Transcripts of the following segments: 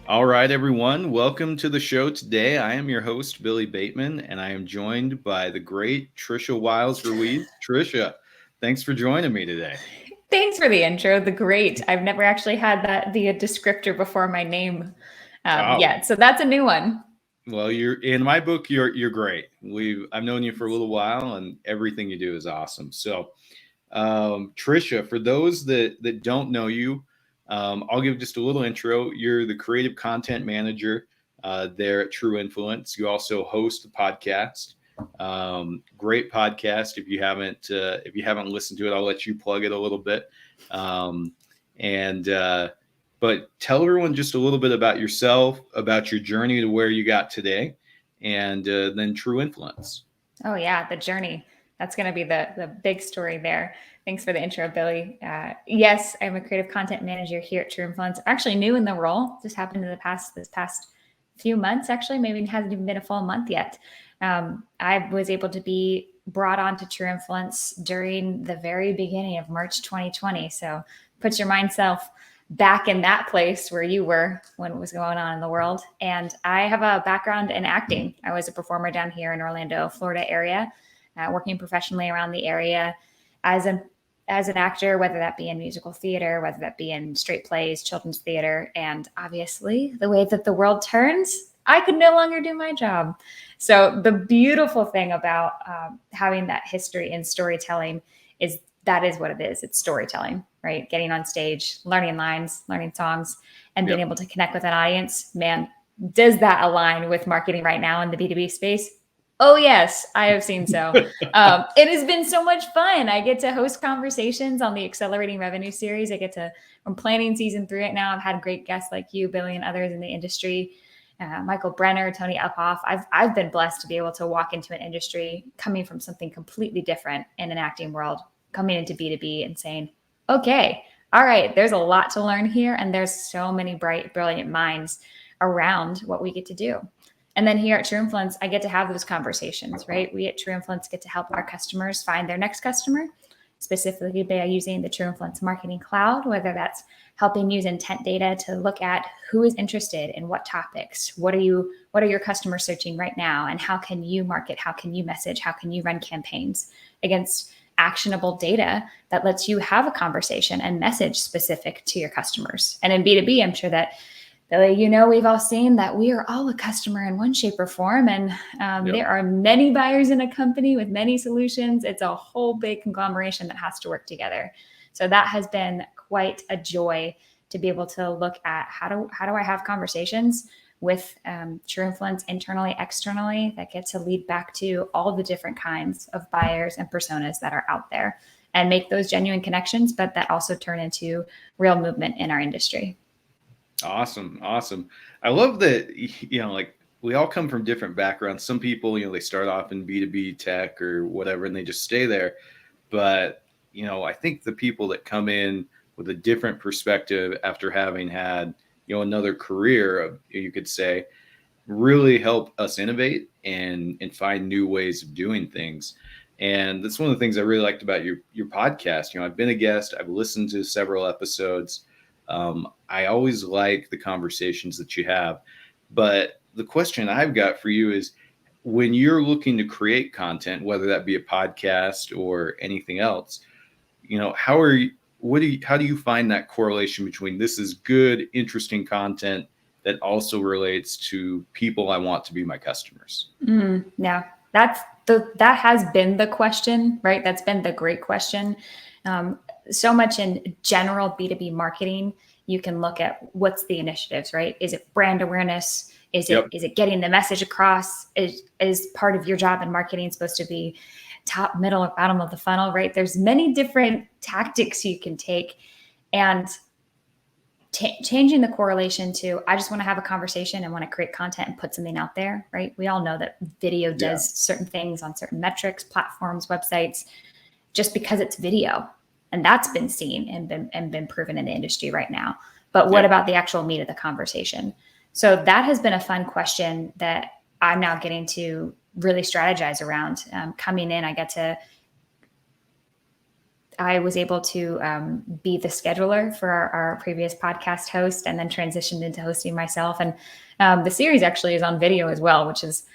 All right, everyone. Welcome to the show today. I am your host, Billy Bateman, and I am joined by the great Trisha Wiles. Trisha, thanks for joining me today. Thanks for the intro. The great. I've never actually had that be a descriptor before my name Oh, yet. So that's a new one. well, you're in my book. You're great. I've known you for a little while, and everything you do is awesome. So, Trisha, for those that don't know you, I'll give just a little intro. You're the creative content manager there at True Influence. You also host a podcast. Great podcast. If you haven't listened to it, I'll let you plug it a little bit. Um, and But tell everyone just a little bit about yourself, about your journey to where you got today, and then True Influence. Oh yeah, the journey. That's going to be the big story there. Thanks for the intro, Billy. Yes, I'm a creative content manager here at True Influence. Actually, new in the role. Just happened in this past few months. Actually, maybe it hasn't even been a full month yet. I was able to be brought on to True Influence during the very beginning of March 2020. So put your mind self back in that place where you were when it was going on in the world. And I have a background in acting. I was a performer down here in Orlando, Florida area, working professionally around the area as an actor, whether that be in musical theater, whether that be in straight plays, children's theater. And obviously, the way that the world turns, I could no longer do my job. So the beautiful thing about having that history in storytelling is that is what it is. It's storytelling, right? Getting on stage, learning lines, learning songs, and being Yep. able to connect with an audience. Man, does that align with marketing right now in the B2B space? Oh, yes, I have seen so. It has been so much fun. I get to host conversations on the Accelerating Revenue series. I'm planning season 3 right now. I've had great guests like you, Billy, and others in the industry. Michael Brenner, Tony Uphoff. I've been blessed to be able to walk into an industry coming from something completely different in an acting world, coming into B2B and saying, okay, all right, there's a lot to learn here. And there's so many bright, brilliant minds around what we get to do. And then here at True Influence, I get to have those conversations, right? We at True Influence get to help our customers find their next customer, specifically by using the True Influence Marketing Cloud, whether that's helping use intent data to look at who is interested in what topics, what are your customers searching right now, and how can you market, how can you message, how can you run campaigns against actionable data that lets you have a conversation and message specific to your customers. And in B2B, I'm sure that Billy, we've all seen that we are all a customer in one shape or form. And Yep. there are many buyers in a company with many solutions. It's a whole big conglomeration that has to work together. So that has been quite a joy to be able to look at how do I have conversations with True Influence internally, externally, that get to lead back to all the different kinds of buyers and personas that are out there and make those genuine connections, but that also turn into real movement in our industry. Awesome. Awesome. I love that, like we all come from different backgrounds. Some people, they start off in B2B tech or whatever, and they just stay there. But, I think the people that come in with a different perspective after having had, another career, you could say, really help us innovate and find new ways of doing things. And that's one of the things I really liked about your podcast. I've been a guest, I've listened to several episodes. I always like the conversations that you have. But the question I've got for you is, when you're looking to create content, whether that be a podcast or anything else, how do you find that correlation between this is good, interesting content that also relates to people I want to be my customers? Yeah, that has been the question, right? That's been the great question. So much in general B2B marketing, you can look at what's the initiatives, right? Is it brand awareness? Is Yep. it getting the message across? Is part of your job in marketing supposed to be top, middle, or bottom of the funnel, right? There's many different tactics you can take, and changing the correlation to I just want to have a conversation and want to create content and put something out there, right? We all know that video Yeah. does certain things on certain metrics, platforms, websites, just because it's video. And that's been seen and been proven in the industry right now. But what Yep. about the actual meat of the conversation? So that has been a fun question that I'm now getting to really strategize around. Coming in, I get to I was able to be the scheduler for our previous podcast host, and then transitioned into hosting myself. And the series actually is on video as well, which is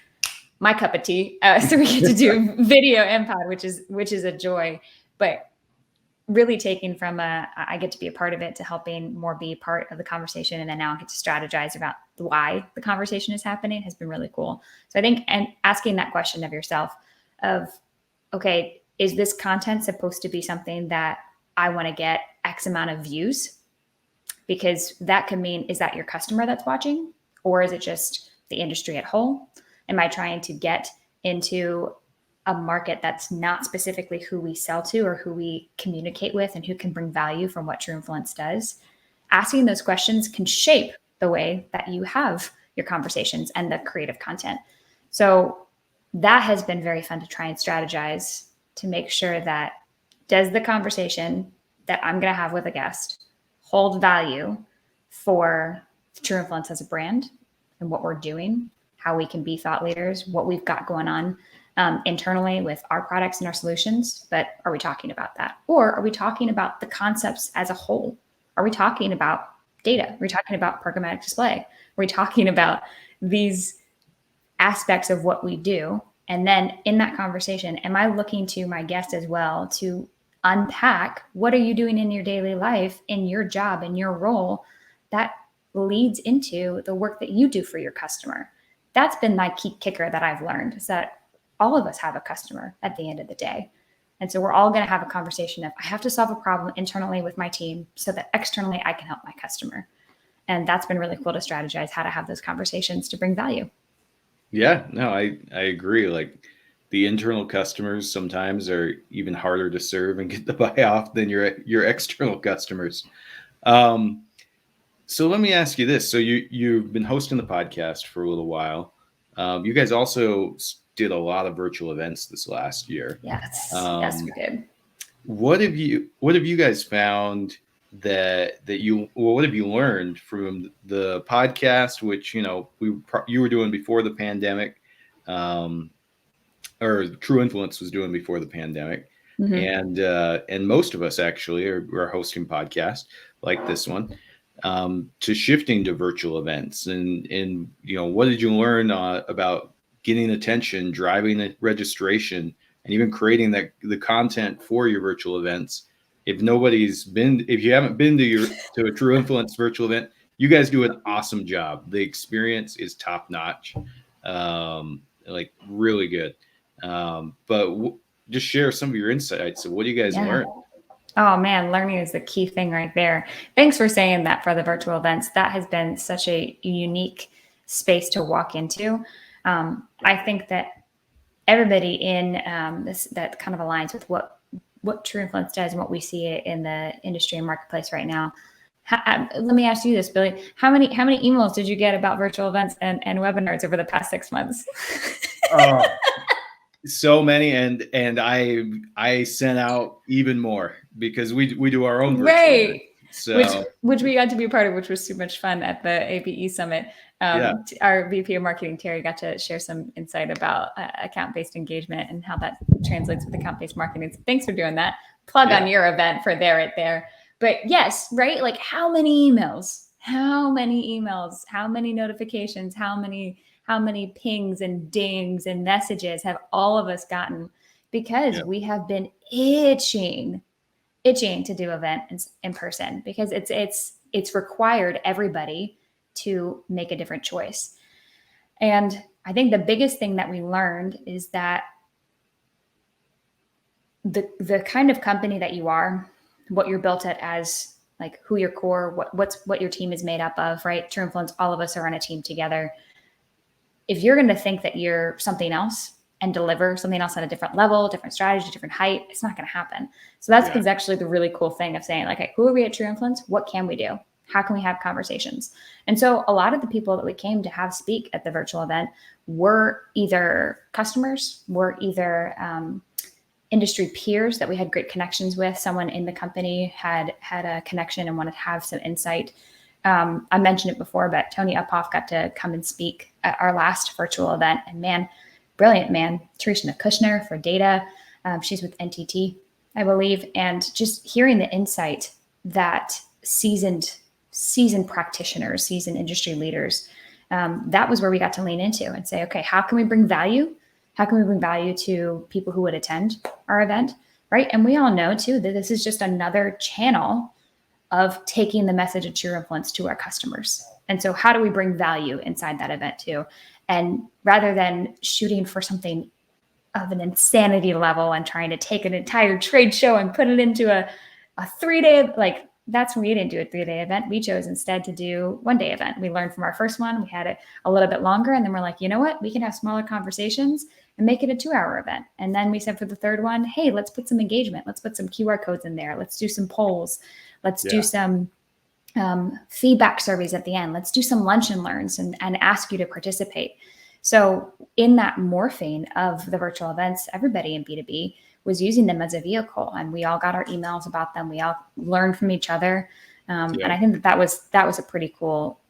my cup of tea. So we get to do video and pod, which is a joy. But really taking from I get to be a part of it to helping more be part of the conversation, and then now I get to strategize about why the conversation is happening has been really cool. So I think, and asking that question of yourself of, okay, is this content supposed to be something that I want to get X amount of views? Because that could mean, is that your customer that's watching, or is it just the industry at whole? Am I trying to get into a market that's not specifically who we sell to or who we communicate with and who can bring value from what True Influence does? Asking those questions can shape the way that you have your conversations and the creative content. So that has been very fun to try and strategize to make sure that, does the conversation that I'm going to have with a guest hold value for True Influence as a brand and what we're doing, how we can be thought leaders, what we've got going on internally with our products and our solutions. But are we talking about that? Or are we talking about the concepts as a whole? Are we talking about data? Are we talking about programmatic display? Are we talking about these aspects of what we do? And then in that conversation, am I looking to my guest as well to unpack, what are you doing in your daily life, in your job, in your role, that leads into the work that you do for your customer? That's been my key kicker that I've learned, is that all of us have a customer at the end of the day. And so we're all going to have a conversation of, I have to solve a problem internally with my team so that externally I can help my customer. And that's been really cool to strategize how to have those conversations to bring value. Yeah, no, I agree. Like, the internal customers sometimes are even harder to serve and get the buy off than your external customers. So let me ask you this. So you've been hosting the podcast for a little while. You guys also did a lot of virtual events this last year. Yes, yes, we did. What have you guys found what have you learned from the podcast, which you were doing before the pandemic, or True Influence was doing before the pandemic, and most of us actually are hosting podcasts like this one, to shifting to virtual events, and what did you learn about getting attention, driving the registration, and even creating the content for your virtual events? If you haven't been to a True Influence virtual event, you guys do an awesome job. The experience is top notch, like really good. But just share some of your insights. So what do you guys learn? Oh man, learning is the key thing right there. Thanks for saying that for the virtual events. That has been such a unique space to walk into. I think that everybody in this, that kind of aligns with what True Influence does and what we see in the industry and marketplace right now. Let me ask you this, Billy. How many emails did you get about virtual events and webinars over the past 6 months? So many, and I sent out even more because we do our own virtual event. So which we got to be a part of, which was so much fun at the ABE Summit. Our VP of Marketing, Terry, got to share some insight about account-based engagement and how that translates with account-based marketing. So thanks for doing that. Plug on your event for right there. But yes, right? Like how many emails, how many notifications, how many pings and dings and messages have all of us gotten, because we have been itching to do events in person, because it's required everybody to make a different choice. And I think the biggest thing that we learned is that the kind of company that you are, what you're built at as, like who your core, what your team is made up of, right? True Influence, all of us are on a team together. If you're going to think that you're something else and deliver something else at a different level, different strategy, different height, it's not going to happen. So that's actually the really cool thing of saying, like, hey, who are we at True Influence? What can we do? How can we have conversations? And so a lot of the people that we came to have speak at the virtual event were either customers, were either industry peers that we had great connections with. Someone in the company had a connection and wanted to have some insight. I mentioned it before, but Tony Uphoff got to come and speak at our last virtual event. And man, brilliant man. Trisha Kushner for data. She's with NTT. I believe. And just hearing the insight that seasoned practitioners, seasoned industry leaders, that was where we got to lean into and say, okay, how can we bring value? How can we bring value to people who would attend our event, right? And we all know too that this is just another channel of taking the message of True Influence to our customers. And so how do we bring value inside that event too? And rather than shooting for something of an insanity level and trying to take an entire trade show and put it into a 3-day, like that's when we didn't do a 3-day event. We chose instead to do 1-day event. We learned from our first one. We had it a little bit longer. And then we're like, you know what? We can have smaller conversations and make it a 2-hour event. And then we said for the third one, hey, let's put some engagement. Let's put some QR codes in there. Let's do some polls. Let's do some feedback surveys at the end. Let's do some lunch and learns and ask you to participate. So in that morphing of the virtual events, everybody in B2B was using them as a vehicle, and we all got our emails about them. We all learned from each other. And I think that was a pretty cool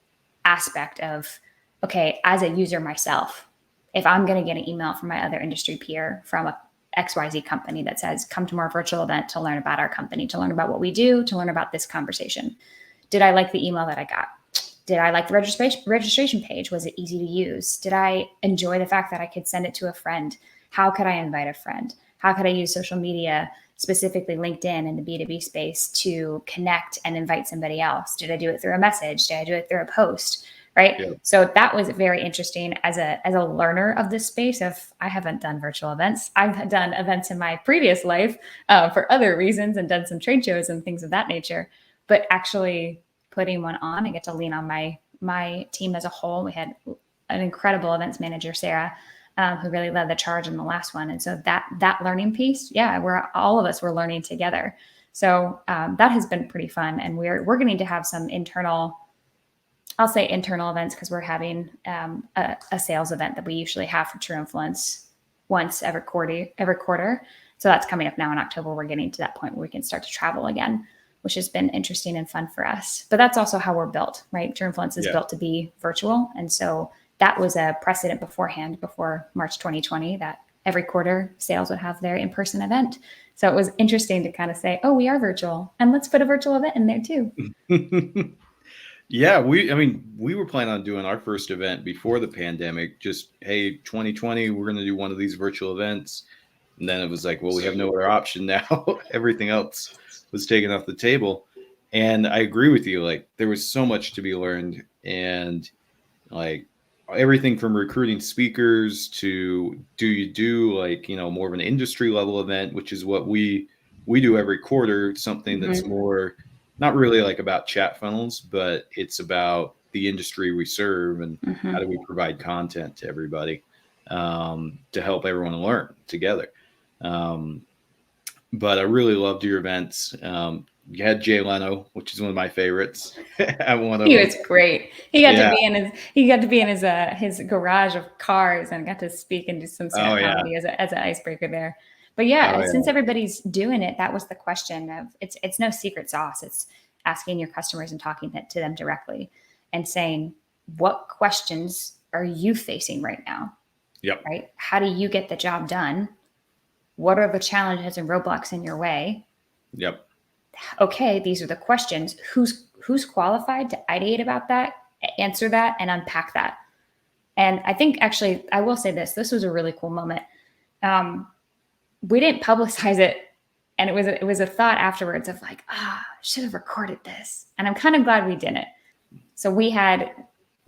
aspect of, okay, as a user myself, if I'm going to get an email from my other industry peer from a XYZ company that says, come to our virtual event to learn about our company, to learn about what we do, to learn about this conversation. Did I like the email that I got? Did I like the registration page? Was it easy to use? Did I enjoy the fact that I could send it to a friend? How could I invite a friend? How could I use social media, specifically LinkedIn in the B2B space, to connect and invite somebody else? Did I do it through a message? Did I do it through a post? Right. Yeah. So that was very interesting as a learner of this space. I haven't done virtual events. I've done events in my previous life for other reasons and done some trade shows and things of that nature. But actually putting one on, I get to lean on my team as a whole. We had an incredible events manager, Sarah, who really led the charge in the last one. And so that learning piece, all of us were learning together. So that has been pretty fun. And we're going to have some internal events, because we're having a sales event that we usually have for True Influence once every quarter. So that's coming up now in October. We're getting to that point where we can start to travel again, which has been interesting and fun for us. But that's also how we're built, right? True Influence is built to be virtual. And so that was a precedent beforehand, before March 2020, that every quarter sales would have their in-person event. So it was interesting to kind of say, oh, we are virtual, and let's put a virtual event in there too. Yeah, we were planning on doing our first event before the pandemic. Just, hey, 2020, we're going to do one of these virtual events. And then it was like, well, we have no other option now. Everything else was taken off the table. And I agree with you. Like, there was so much to be learned, and like everything from recruiting speakers to more of an industry level event, which is what we do every quarter, something that's more not really like about chat funnels, but it's about the industry we serve and how do we provide content to everybody to help everyone learn together. But I really loved your events. You had Jay Leno, which is one of my favorites. He was great. He got to be in his garage of cars and got to speak and do some comedy as an icebreaker there. But since everybody's doing it, that was the question of it's no secret sauce. It's asking your customers and talking to them directly and saying, what questions are you facing right now? Yep. Right? How do you get the job done? What are the challenges and roadblocks in your way? Yep. Okay, these are the questions. Who's qualified to ideate about that, answer that, and unpack that? And I think, actually, I will say this was a really cool moment. We didn't publicize it, and it was a thought afterwards of like, should have recorded this. And I'm kind of glad we didn't. So we had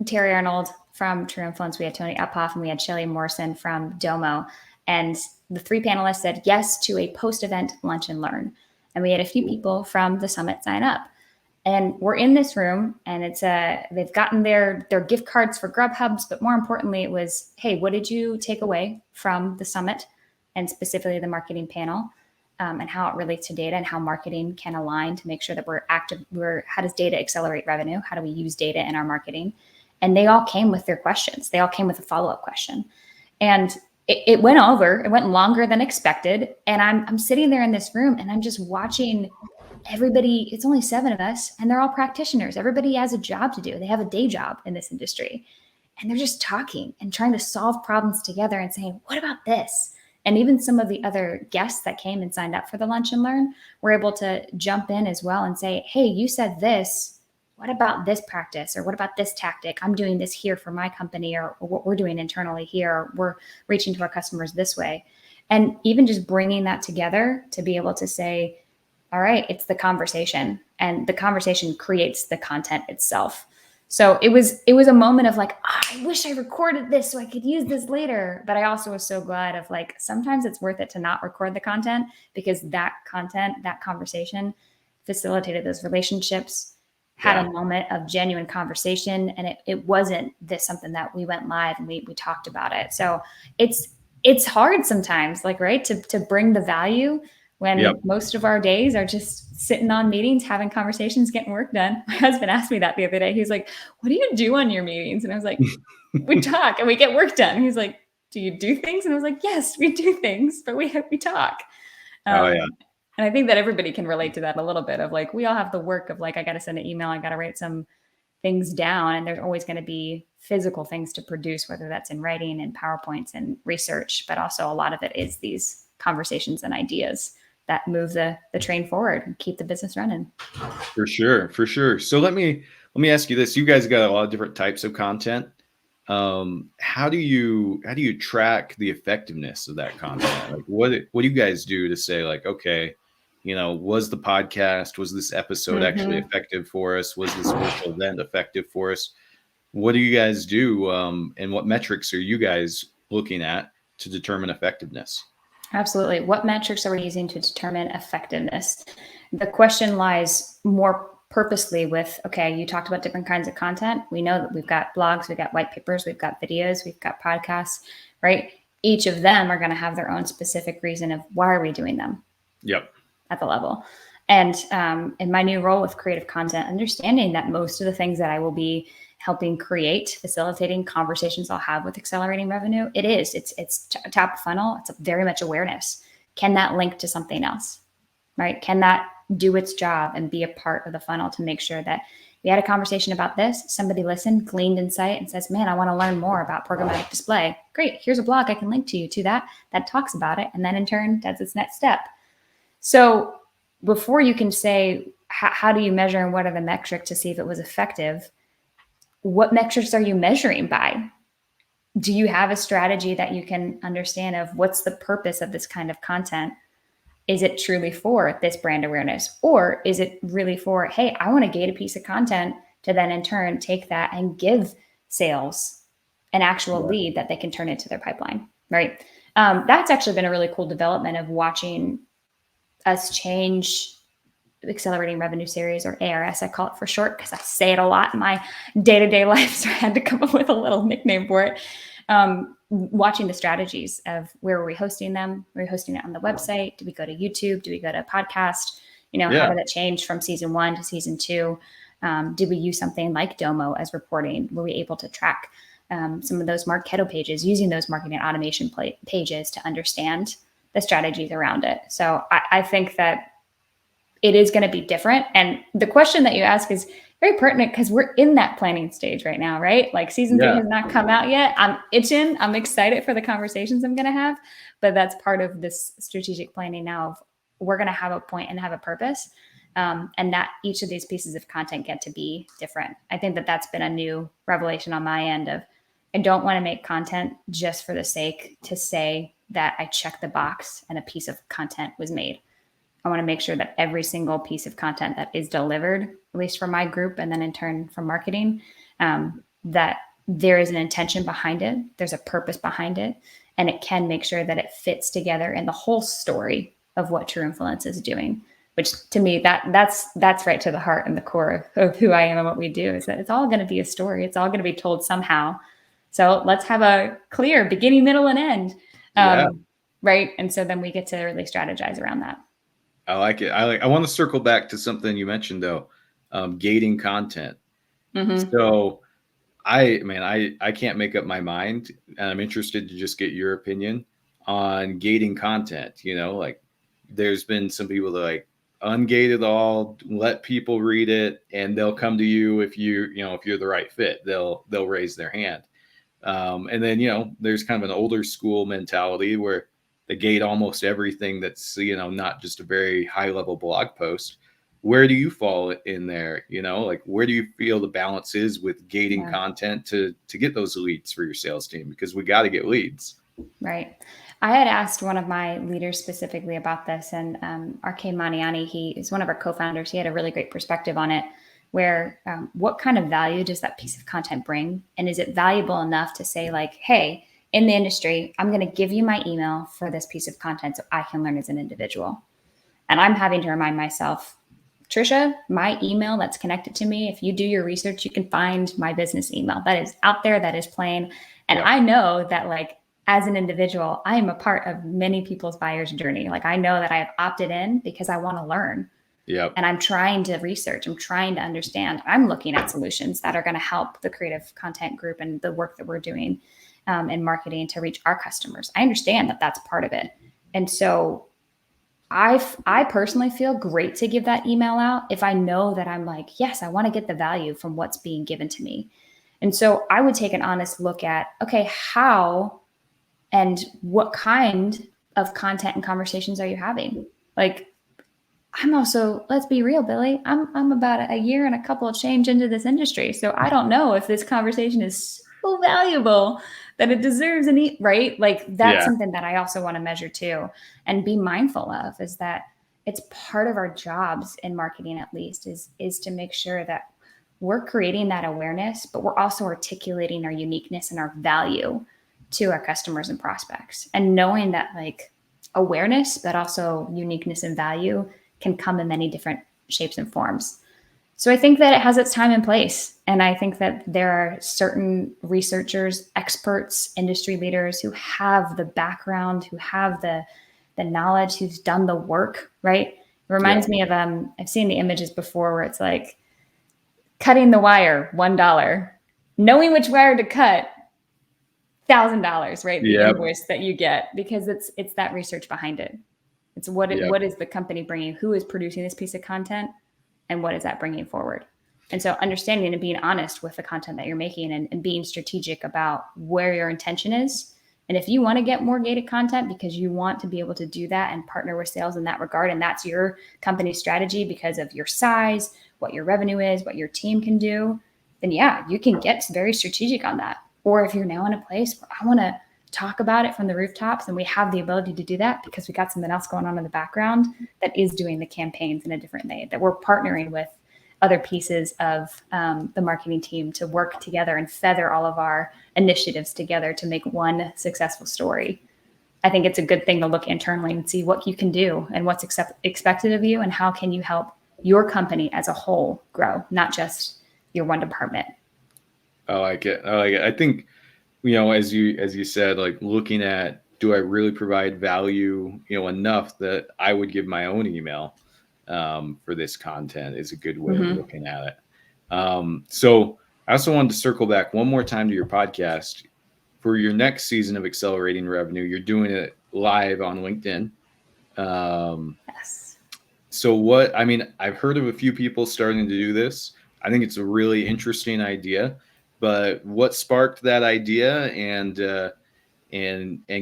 Terry Arnold from True Influence, we had Tony Uphoff, and we had Shelly Morrison from Domo. And the 3 panelists said yes to a post-event lunch and learn. And we had a few people from the summit sign up. And we're in this room, and they've gotten their gift cards for Grubhubs, but more importantly, it was, hey, what did you take away from the summit, and specifically the marketing panel, and how it relates to data and how marketing can align to make sure that we're active. How does data accelerate revenue? How do we use data in our marketing? And they all came with their questions. They all came with a follow-up question. And it went over. It went longer than expected. And I'm sitting there in this room, and I'm just watching everybody. It's only 7 of us, and they're all practitioners. Everybody has a job to do. They have a day job in this industry. And they're just talking and trying to solve problems together and saying, what about this? And even some of the other guests that came and signed up for the Lunch and Learn were able to jump in as well and say, hey, you said this. What about this practice? Or what about this tactic? I'm doing this here for my company, or what we're doing internally here. Or we're reaching to our customers this way. And even just bringing that together to be able to say, all right, it's the conversation, and the conversation creates the content itself. So it was a moment of like, I wish I recorded this so I could use this later. But I also was so glad of like, sometimes it's worth it to not record the content, because that content, that conversation facilitated those relationships, had a moment of genuine conversation. And it wasn't this something that we went live and we talked about it. So it's hard sometimes, like, right, to bring the value when most of our days are just sitting on meetings, having conversations, getting work done. My husband asked me that the other day. He's like, what do you do on your meetings? And I was like, we talk and we get work done. He's like, do you do things? And I was like, yes, we do things, but we talk. And I think that everybody can relate to that a little bit of like, we all have the work of like, I got to send an email, I got to write some things down, and there's always going to be physical things to produce, whether that's in writing and PowerPoints and research, but also a lot of it is these conversations and ideas that move the train forward and keep the business running. For sure. So let me ask you this. You guys got a lot of different types of content. How do you track the effectiveness of that content? Like what do you guys do to say like, okay, was the podcast, was this episode actually effective for us? Was this virtual event effective for us? What do you guys do? And what metrics are you guys looking at to determine effectiveness? Absolutely. What metrics are we using to determine effectiveness? The question lies more purposely with, okay, you talked about different kinds of content. We know that we've got blogs, we've got white papers, we've got videos, we've got podcasts, right? Each of them are going to have their own specific reason of why are we doing them? Yep. At the level. And in my new role with creative content, understanding that most of the things that I will be helping create, facilitating conversations I'll have with accelerating revenue, it's top of funnel. It's very much awareness. Can that link to something else, right? Can that do its job and be a part of the funnel to make sure that we had a conversation about this, somebody listened, gleaned insight, and says, man, I want to learn more about programmatic display. Great. Here's a blog I can link to you to that talks about it. And then in turn, does its next step. So before you can say, how do you measure and what are the metrics to see if it was effective? What metrics are you measuring by? Do you have a strategy that you can understand of what's the purpose of this kind of content? Is it truly for this brand awareness? Or is it really for, hey, I want to gate a piece of content to then in turn take that and give sales an actual lead that they can turn into their pipeline, right? That's actually been a really cool development of watching us change the Accelerating Revenue Series, or ARS, I call it for short, because I say it a lot in my day-to-day life, so I had to come up with a little nickname for it. Watching the strategies of where were we hosting them? Were we hosting it on the website? Do we go to YouTube? Do we go to podcast? How did that change from season 1 to season 2? Did we use something like Domo as reporting? Were we able to track some of those Marketo pages, using those marketing automation pages to understand the strategies around it? So I think that it is going to be different. And the question that you ask is very pertinent because we're in that planning stage right now, right? Like season 3 has not come out yet. I'm itching. I'm excited for the conversations I'm going to have, but that's part of this strategic planning now of we're going to have a point and have a purpose. And that each of these pieces of content get to be different. I think that that's been a new revelation on my end of, I don't want to make content just for the sake to say that I checked the box and a piece of content was made. I want to make sure that every single piece of content that is delivered, at least for my group, and then in turn from marketing, that there is an intention behind it. There's a purpose behind it, and it can make sure that it fits together in the whole story of what True Influence is doing, which to me, that's right to the heart and the core of who I am and what we do, is that it's all going to be a story. It's all going to be told somehow. So let's have a clear beginning, middle, and end. Right. And so then we get to really strategize around that. I like it. I want to circle back to something you mentioned though, gating content. So I can't make up my mind, and I'm interested to just get your opinion on gating content. Like there's been some people that like ungate it all, let people read it, and they'll come to you if if you're the right fit, they'll raise their hand. And then, there's kind of an older school mentality where they gate almost everything that's, not just a very high level blog post. Where do you fall in there? Like, where do you feel the balance is with gating content to get those leads for your sales team? Because we got to get leads. Right. I had asked one of my leaders specifically about this, and R.K. Maniani, he is one of our co-founders. He had a really great perspective on it, where what kind of value does that piece of content bring? And is it valuable enough to say, like, hey, in the industry, I'm going to give you my email for this piece of content so I can learn as an individual. And I'm having to remind myself, Trisha, my email that's connected to me, if you do your research, you can find my business email. That is out there, that is plain. And I know that, like, as an individual, I am a part of many people's buyer's journey. Like, I know that I have opted in because I want to learn. Yep. And I'm trying to research. I'm trying to understand. I'm looking at solutions that are going to help the creative content group and the work that we're doing in marketing to reach our customers. I understand that that's part of it. And so I personally feel great to give that email out if I know that I'm like, yes, I want to get the value from what's being given to me. And so I would take an honest look at, okay, how and what kind of content and conversations are you having? Like, I'm also, let's be real, Billy, I'm about a year and a couple of change into this industry. So I don't know if this conversation is so valuable that it deserves an eat, right? Like, that's something that I also want to measure too, and be mindful of, is that it's part of our jobs in marketing, at least, is to make sure that we're creating that awareness, but we're also articulating our uniqueness and our value to our customers and prospects, and knowing that, like, awareness, but also uniqueness and value can come in many different shapes and forms. So I think that it has its time and place. And I think that there are certain researchers, experts, industry leaders who have the background, who have the knowledge, who's done the work, right? It reminds me of, I've seen the images before where it's like cutting the wire, $1, knowing which wire to cut, $1,000, right? The invoice that you get, because it's that research behind it. It's what is the company bringing, who is producing this piece of content, and what is that bringing forward? And so understanding and being honest with the content that you're making, and being strategic about where your intention is. And if you want to get more gated content because you want to be able to do that and partner with sales in that regard, and that's your company strategy because of your size, what your revenue is, what your team can do, then you can get very strategic on that. Or if you're now in a place where I want to talk about it from the rooftops, and we have the ability to do that because we got something else going on in the background that is doing the campaigns in a different way, that we're partnering with other pieces of the marketing team to work together and feather all of our initiatives together to make one successful story. I think it's a good thing to look internally and see what you can do and what's expected of you, and how can you help your company as a whole grow, not just your one department. I like it. I think, as you said, like, looking at, do I really provide value, enough that I would give my own email for this content, is a good way of looking at it. So I also wanted to circle back one more time to your podcast. For your next season of Accelerating Revenue, you're doing it live on LinkedIn. Yes. So I've heard of a few people starting to do this. I think it's a really interesting idea. But what sparked that idea and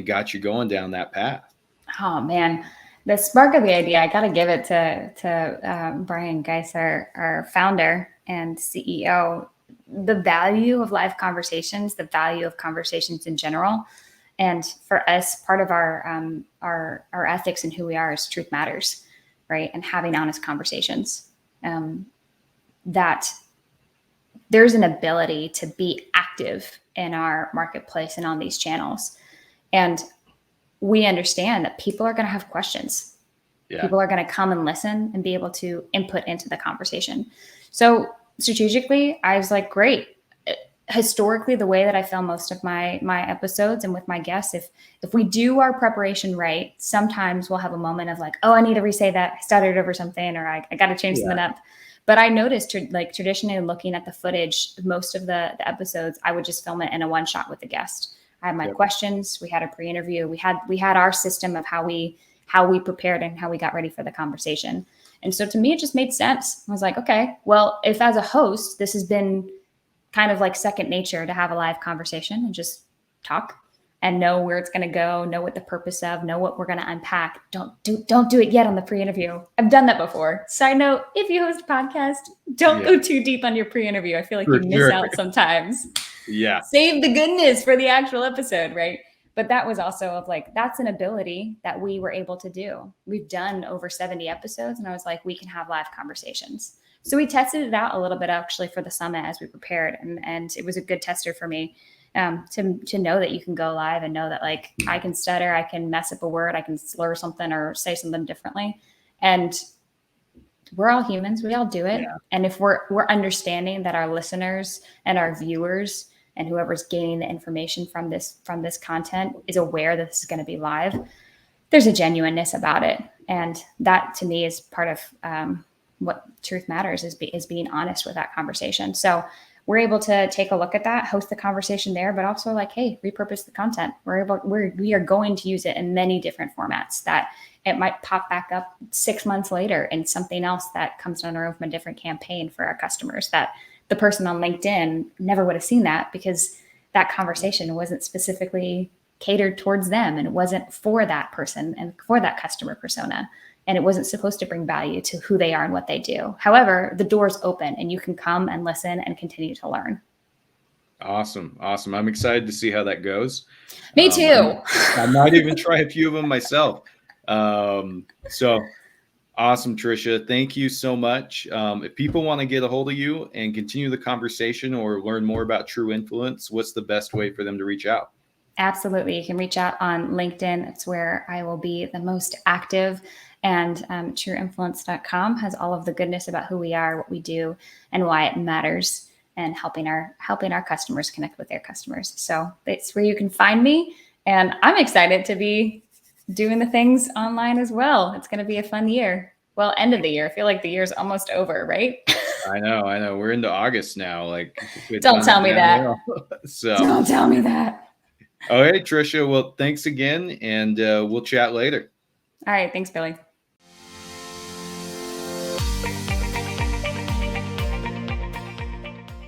got you going down that path? Oh man, the spark of the idea, I got to give it to Brian Geis, our founder and CEO. The value of live conversations, the value of conversations in general, and for us, part of our ethics and who we are is truth matters, right? And having honest conversations. That there's an ability to be active in our marketplace and on these channels. And we understand that people are going to have questions. Yeah. People are going to come and listen and be able to input into the conversation. So strategically, I was like, great. Historically, the way that I film most of my episodes and with my guests, if we do our preparation right, sometimes we'll have a moment of like, oh, I need to re-say that. I stuttered over something, or I got to change something up. But I noticed, traditionally looking at the footage, most of the episodes, I would just film it in a one shot with the guest. I had my questions. We had a pre-interview. We had our system of how we prepared and how we got ready for the conversation. And so to me, it just made sense. I was like, okay, well, if as a host, this has been kind of like second nature to have a live conversation and just talk, and know where it's going to go, know what the purpose of, know what we're going to unpack. Don't do it yet on the pre-interview. I've done that before. Side note, if you host a podcast, don't go too deep on your pre-interview. I feel like you miss out sometimes. Yeah. Save the goodness for the actual episode, right? But that was also of like, that's an ability that we were able to do. We've done over 70 episodes, and I was like, we can have live conversations. So we tested it out a little bit actually for the summit as we prepared. And it was a good tester for me to know that you can go live and know that like I can stutter, I can mess up a word, I can slur something or say something differently. And we're all humans. We all do it. Yeah. And if we're understanding that our listeners and our viewers and whoever's gaining the information from this content is aware that this is going to be live, there's a genuineness about it. And that to me is part of what Truth Matters is being honest with that conversation. So we're able to take a look at that, host the conversation there, but also like, hey, repurpose the content. We are going to use it in many different formats that it might pop back up 6 months later in something else that comes under from a different campaign for our customers that the person on LinkedIn never would have seen that because that conversation wasn't specifically catered towards them and it wasn't for that person and for that customer persona. And it wasn't supposed to bring value to who they are and what they do. However, the door's open and you can come and listen and continue to learn. Awesome. I'm excited to see how that goes. Me too. I might even try a few of them myself. So awesome, Trisha. Thank you so much. If people want to get a hold of you and continue the conversation or learn more about True Influence, what's the best way for them to reach out? Absolutely. You can reach out on LinkedIn. It's where I will be the most active. And trueinfluence.com has all of the goodness about who we are, what we do, and why it matters, and helping our customers connect with their customers. So it's where you can find me. And I'm excited to be doing the things online as well. It's going to be a fun year. Well, end of the year. I feel like the year's almost over, right? I know. We're into August now. Like, don't tell me that. So don't tell me that. All right, Trisha. Well, thanks again, and we'll chat later. All right. Thanks, Billy.